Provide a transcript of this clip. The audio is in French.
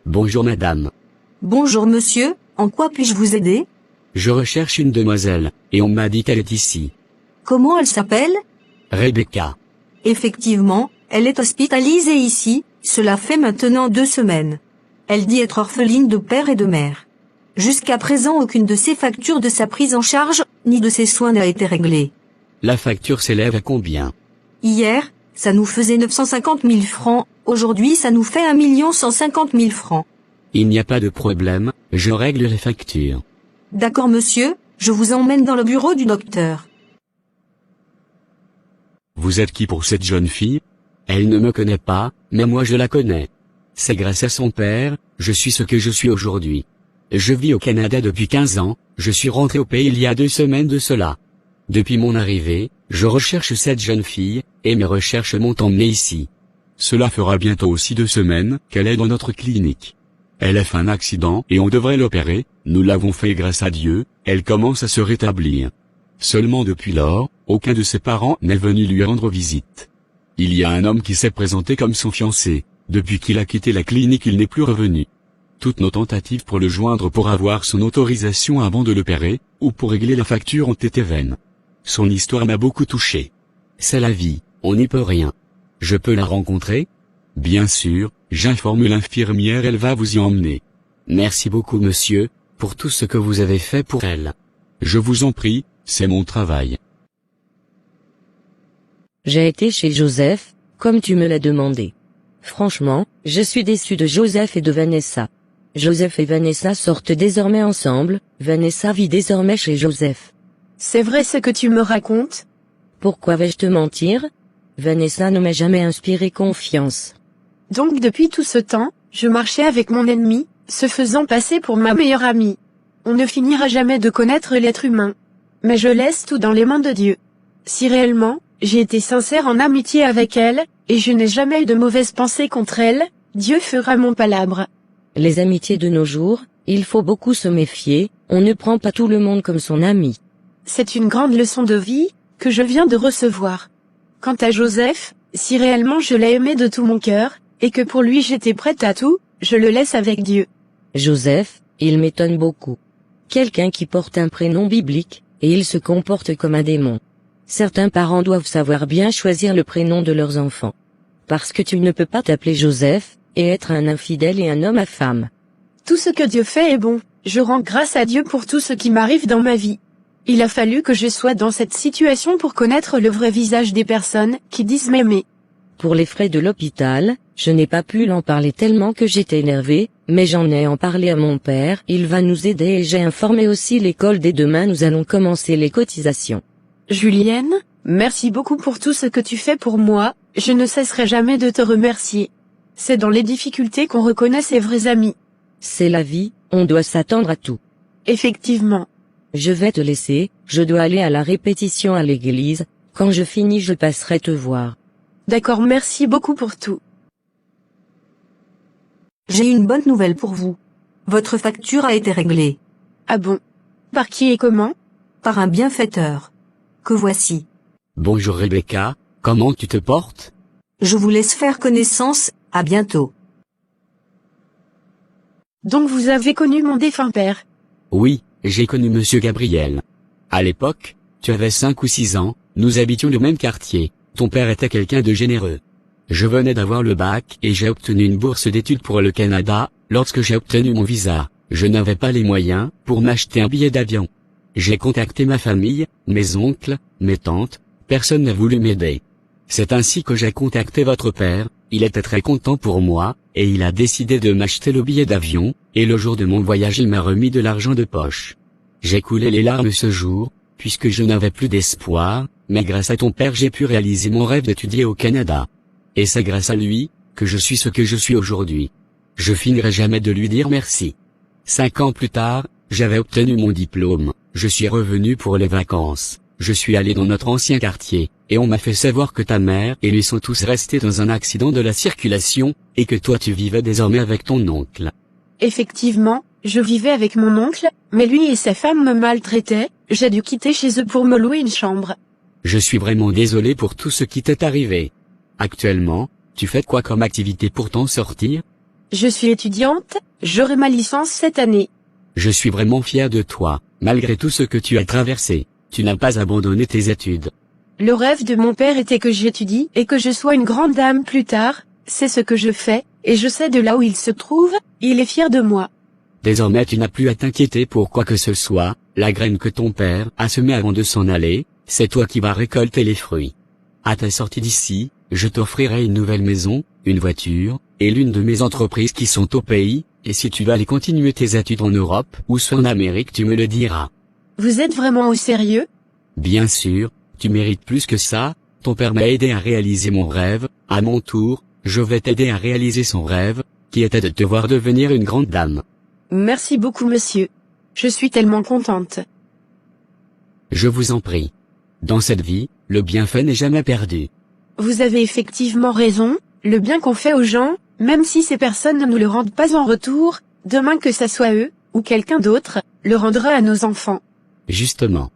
Bonjour madame. Bonjour monsieur, en quoi puis-je vous aider? Je recherche une demoiselle, et on m'a dit qu'elle est ici. Comment elle s'appelle? Rebecca. Effectivement, elle est hospitalisée ici, cela fait maintenant 2 semaines. Elle dit être orpheline de père et de mère. Jusqu'à présent aucune de ses factures de sa prise en charge, ni de ses soins n'a été réglée. La facture s'élève à combien? Hier, ça nous faisait 950 000 francs, aujourd'hui ça nous fait 1 150 000 francs. Il n'y a pas de problème, je règle les factures. D'accord monsieur, je vous emmène dans le bureau du docteur. Vous êtes qui pour cette jeune fille? Elle ne me connaît pas, mais moi je la connais. C'est grâce à son père, je suis ce que je suis aujourd'hui. Je vis au Canada depuis 15 ans, je suis rentré au pays il y a 2 semaines de cela. Depuis mon arrivée, je recherche cette jeune fille, et mes recherches m'ont emmené ici. Cela fera bientôt aussi 2 semaines qu'elle est dans notre clinique. Elle a fait un accident et on devrait l'opérer, nous l'avons fait grâce à Dieu, elle commence à se rétablir. Seulement depuis lors, aucun de ses parents n'est venu lui rendre visite. Il y a un homme qui s'est présenté comme son fiancé, depuis qu'il a quitté la clinique il n'est plus revenu. Toutes nos tentatives pour le joindre pour avoir son autorisation avant de l'opérer, ou pour régler la facture ont été vaines. Son histoire m'a beaucoup touché. C'est la vie, on n'y peut rien. Je peux la rencontrer? Bien sûr, j'informe l'infirmière, elle va vous y emmener. Merci beaucoup monsieur, pour tout ce que vous avez fait pour elle. Je vous en prie, c'est mon travail. J'ai été chez Joseph, comme tu me l'as demandé. Franchement, je suis déçu de Joseph et de Vanessa. Joseph et Vanessa sortent désormais ensemble, Vanessa vit désormais chez Joseph. C'est vrai ce que tu me racontes? Pourquoi vais-je te mentir? Vanessa ne m'a jamais inspiré confiance. Donc depuis tout ce temps, je marchais avec mon ennemi, se faisant passer pour ma meilleure amie. On ne finira jamais de connaître l'être humain. Mais je laisse tout dans les mains de Dieu. Si réellement, j'ai été sincère en amitié avec elle, et je n'ai jamais eu de mauvaises pensées contre elle, Dieu fera mon palabre. Les amitiés de nos jours, il faut beaucoup se méfier, on ne prend pas tout le monde comme son ami. C'est une grande leçon de vie, que je viens de recevoir. Quant à Joseph, si réellement je l'ai aimé de tout mon cœur, et que pour lui j'étais prête à tout, je le laisse avec Dieu. Joseph, il m'étonne beaucoup. Quelqu'un qui porte un prénom biblique, et il se comporte comme un démon. Certains parents doivent savoir bien choisir le prénom de leurs enfants. Parce que tu ne peux pas t'appeler Joseph, et être un infidèle et un homme à femme. Tout ce que Dieu fait est bon, je rends grâce à Dieu pour tout ce qui m'arrive dans ma vie. Il a fallu que je sois dans cette situation pour connaître le vrai visage des personnes qui disent m'aimer. Pour les frais de l'hôpital, je n'ai pas pu l'en parler tellement que j'étais énervée, mais j'en ai en parlé à mon père, il va nous aider et j'ai informé aussi l'école dès demain nous allons commencer les cotisations. Julienne, merci beaucoup pour tout ce que tu fais pour moi, je ne cesserai jamais de te remercier. C'est dans les difficultés qu'on reconnaît ses vrais amis. C'est la vie, on doit s'attendre à tout. Effectivement. Je vais te laisser, je dois aller à la répétition à l'église, quand je finis je passerai te voir. D'accord, merci beaucoup pour tout. J'ai une bonne nouvelle pour vous. Votre facture a été réglée. Ah bon? Par qui et comment? Par un bienfaiteur. Que voici. Bonjour Rebecca, comment tu te portes? Je vous laisse faire connaissance, à bientôt. Donc vous avez connu mon défunt père? Oui, j'ai connu monsieur Gabriel. À l'époque, tu avais 5 ou 6 ans, nous habitions le même quartier, ton père était quelqu'un de généreux. Je venais d'avoir le bac et j'ai obtenu une bourse d'études pour le Canada, lorsque j'ai obtenu mon visa, je n'avais pas les moyens pour m'acheter un billet d'avion. J'ai contacté ma famille, mes oncles, mes tantes, personne n'a voulu m'aider. C'est ainsi que j'ai contacté votre père, il était très content pour moi, et il a décidé de m'acheter le billet d'avion, et le jour de mon voyage il m'a remis de l'argent de poche. J'ai coulé les larmes ce jour, puisque je n'avais plus d'espoir, mais grâce à ton père j'ai pu réaliser mon rêve d'étudier au Canada. Et c'est grâce à lui, que je suis ce que je suis aujourd'hui. Je finirai jamais de lui dire merci. 5 ans plus tard, j'avais obtenu mon diplôme, je suis revenu pour les vacances, je suis allé dans notre ancien quartier, et on m'a fait savoir que ta mère et lui sont tous restés dans un accident de la circulation, et que toi tu vivais désormais avec ton oncle. Effectivement, je vivais avec mon oncle, mais lui et sa femme me maltraitaient, j'ai dû quitter chez eux pour me louer une chambre. Je suis vraiment désolé pour tout ce qui t'est arrivé. Actuellement, tu fais quoi comme activité pour t'en sortir? Je suis étudiante, j'aurai ma licence cette année. Je suis vraiment fier de toi, malgré tout ce que tu as traversé. Tu n'as pas abandonné tes études. Le rêve de mon père était que j'étudie et que je sois une grande dame plus tard, c'est ce que je fais, et je sais de là où il se trouve, il est fier de moi. Désormais tu n'as plus à t'inquiéter pour quoi que ce soit, la graine que ton père a semée avant de s'en aller, c'est toi qui vas récolter les fruits. À ta sortie d'ici, je t'offrirai une nouvelle maison, une voiture, et l'une de mes entreprises qui sont au pays, et si tu veux aller continuer tes études en Europe ou soit en Amérique tu me le diras. Vous êtes vraiment au sérieux? Bien sûr, tu mérites plus que ça, ton père m'a aidé à réaliser mon rêve, à mon tour, je vais t'aider à réaliser son rêve, qui était de te voir devenir une grande dame. Merci beaucoup monsieur. Je suis tellement contente. Je vous en prie. Dans cette vie, le bienfait n'est jamais perdu. Vous avez effectivement raison, le bien qu'on fait aux gens, même si ces personnes ne nous le rendent pas en retour, demain que ça soit eux, ou quelqu'un d'autre, le rendra à nos enfants. Justement.